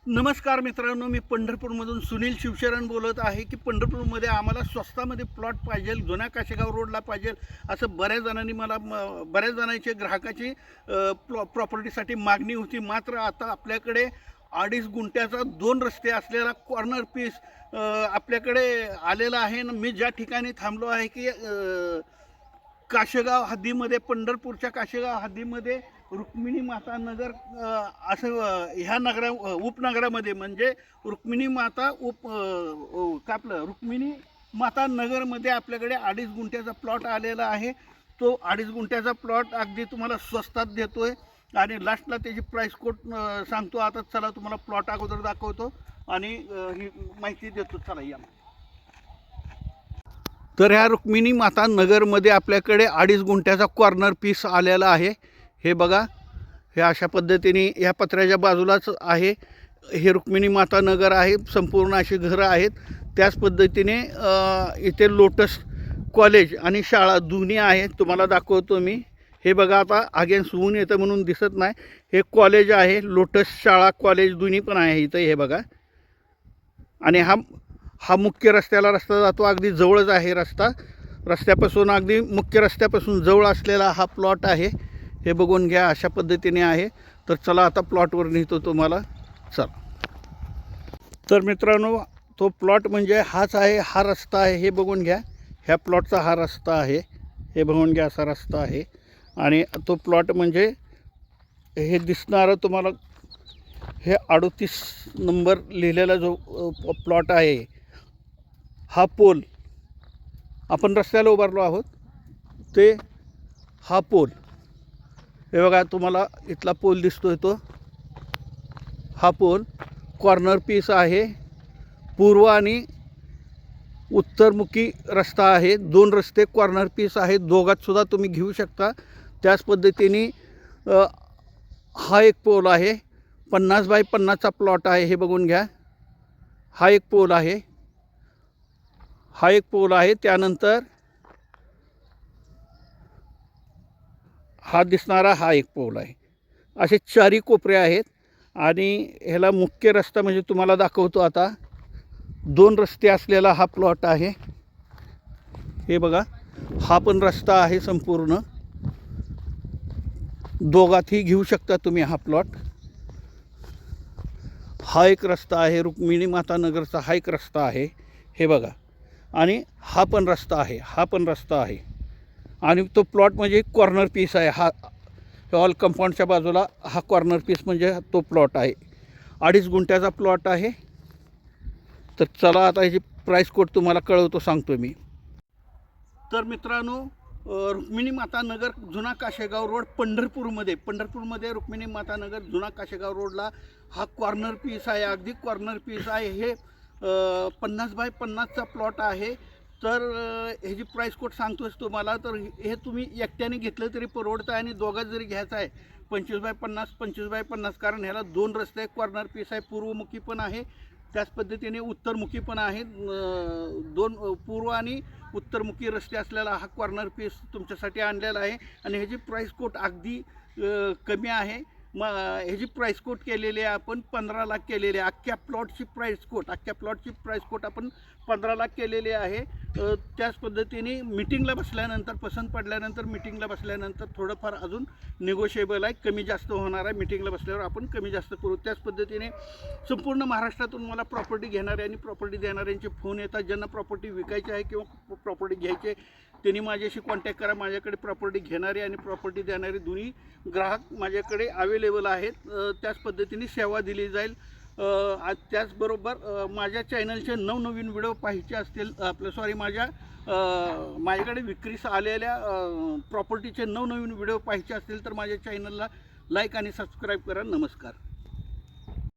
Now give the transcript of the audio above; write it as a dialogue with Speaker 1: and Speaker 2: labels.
Speaker 1: नमस्कार मित्रांनो, मी पंढरपूरमधून सुनील शिवशरण बोलत आहे की पंढरपूरमध्ये आम्हाला स्वस्तामध्ये प्लॉट पाहिजे, जुन्या काशेगाव रोडला पाहिजे असं बऱ्याच जणांनी बऱ्याच जणांची ग्राहकाची प्रॉपर्टीसाठी मागणी होती। मात्र आता आपल्याकडे 2.5 गुंठ्याचा 2 रस्ते असलेला कॉर्नर पीस आपल्याकडे आलेला आहे। मी ज्या ठिकाणी थांबलो आहे की काशेगाव हद्दीमध्ये, पंढरपूरच्या काशेगाव हद्दीमध्ये रुक्मिणी माता नगर असं ह्या उपनगरामध्ये म्हणजे रुक्मिणी माता रुक्मिणी माता नगरमध्ये आपल्याकडे 2.5 गुंठ्याचा प्लॉट आलेला आहे। तो 2.5 गुंठ्याचा प्लॉट अगदी तुम्हाला स्वस्तात देतोय आणि लास्टला त्याची प्राइस कोट सांगतो। आता चला तुम्हाला प्लॉट अगोदर दाखवतो आणि ही माहिती देतो। चला या। तर ह्या रुक्मिणी माता नगरमध्ये आपल्याकडे 2.5 गुंठ्याचा कॉर्नर पीस आलेला आहे। हे बघा, हे अशा पद्धतीने ह्या पत्र्याच्या बाजूलाच आहे। हे रुक्मिणी माता नगर आहे, संपूर्ण अशी घरं आहेत। त्याच पद्धतीने इथे लोटस कॉलेज आणि शाळा दोन्ही आहेत, तुम्हाला दाखवतो मी। हे बघा, आता अगेन्स्ट ऊन येतं म्हणून दिसत नाही। हे कॉलेज आहे, लोटस शाळा कॉलेज दोन्ही पण आहे इथं। हे बघा, आणि हा मुख्य रस्ता जातो, अगदी जवळच आहे रस्त्यापासून, अगदी मुख्य रस्त्यापासून जवळ असलेला हा प्लॉट आहे। हे बघून घ्या, अशा पद्धतीने आहे। तर चला आता प्लॉटवर नेतो तुम्हाला, चला। तर मित्रांनो, तो प्लॉट म्हणजे हाच आहे, हा रस्ता आहे। हे बघून घ्या, ह्या प्लॉटचा हा रस्ता आहे। हे बघून घ्या, असा रस्ता आहे। आणि तो प्लॉट म्हणजे हे दिसणारं तुम्हाला, हे 38 नंबर लिहिलेला जो प्लॉट आहे, हा पोल, आपण रस्त्याला उभारलो आहोत ते हा पोल। हे बघा, तुम्हाला इथला पोल दिसतोय, तो हा पोल कॉर्नर पीस आहे। पूर्व आणि उत्तरमुखी रस्ता आहे, 2 रस्ते कॉर्नर पीस आहेत, दोघात सुद्धा तुम्ही घेऊ शकता। त्याच पद्धतीने हा एक पोल आहे, 50 बाय 50चा प्लॉट आहे। हे बघून घ्या, हा एक पोल आहे, हा एक पोल आहे। त्यानंतर हा दिसणारा हा एक पोल आहे। असे 4 कोपरे आहेत आणि ह्याला मुख्य रस्ता म्हणजे तुम्हाला दाखवतो आता, 2 रस्ते असलेला हा प्लॉट आहे। हे बघा, हा पण रस्ता आहे संपूर्ण, दोघातही घेऊ शकता तुम्ही हा प्लॉट। हा एक रस्ता आहे, रुक्मिणी माता नगरचा हा एक रस्ता आहे। हे बघा, आणि हा पण रस्ता आहे, हा पण रस्ता आहे। आणि तो प्लॉट म्हणजे कॉर्नर पीस आहे। हा हॉल कंपाऊंडच्या बाजूला हा कॉर्नर पीस म्हणजे तो प्लॉट आहे। 2.5 गुंठ्याचा प्लॉट आहे। तर चला आता ह्याची प्राइस कोड तुम्हाला कळवतो, सांगतो मी। तर मित्रांनो, रुक्मिणी माता नगर जुना काशेगाव रोड पंढरपूरमध्ये रुक्मिणी माता नगर जुना काशेगाव रोडला हा कॉर्नर पीस आहे, अगदी कॉर्नर पीस आहे। हे 50 बाय 50चा प्लॉट आहे। तर ह्याची प्राइस कोड सांगतोच तुम्हाला। तर हे तुम्ही एकट्याने घेतलं तरी परवडतं आणि दोघात जरी घ्यायचं आहे 25 बाय 50, कारण ह्याला 2 रस्ते, कॉर्नर पीस आहे, पूर्वमुखी पण आहे, त्याच पद्धतीने उत्तरमुखी पण आहे। 2 पूर्व आणि उत्तरमुखी रस्ते असलेला हा कॉर्नर पीस तुमच्यासाठी आणलेला आहे। आणि ह्याची प्राइस कोट अगदी कमी आहे। ह्याची प्राइस कोट केलेली आहे आपण 15 लाख केलेली आहे। अख्ख्या प्लॉटची प्राइस कोट आपण 15 लाख केलेली आहे। त्याच पद्धतीने मीटिंगला बसल्यानंतर, पसंत पडल्यानंतर मीटिंगला बसल्यानंतर थोडंफार अजून निगोशिएबल आहे, कमी जास्त होणार आहे। मीटिंगला बसल्यावर आपण कमी जास्त करू। त्याच पद्धतीने संपूर्ण महाराष्ट्रातून मला प्रॉपर्टी घेणारे आणि प्रॉपर्टी देणाऱ्यांचे फोन येतात। ज्यांना प्रॉपर्टी विकायची आहे किंवा प्रॉपर्टी घ्यायची आहे त्यांनी माझ्याशी कॉन्टॅक्ट करा। माझ्याकडे प्रॉपर्टी घेणारे आणि प्रॉपर्टी देणारे दोन्ही ग्राहक माझ्याकडे अवेलेबल आहेत। त्याच पद्धतीने सेवा दिली जाईल। त्याचबरोबर माझ्या चॅनलचे नवनवीन व्हिडिओ पाहायचे असतील, माझ्याकडे विक्रीस आलेल्या प्रॉपर्टीचे नवनवीन व्हिडिओ पाहायचे असतील तर माझ्या चॅनलला लाईक आणि सबस्क्राईब करा। नमस्कार।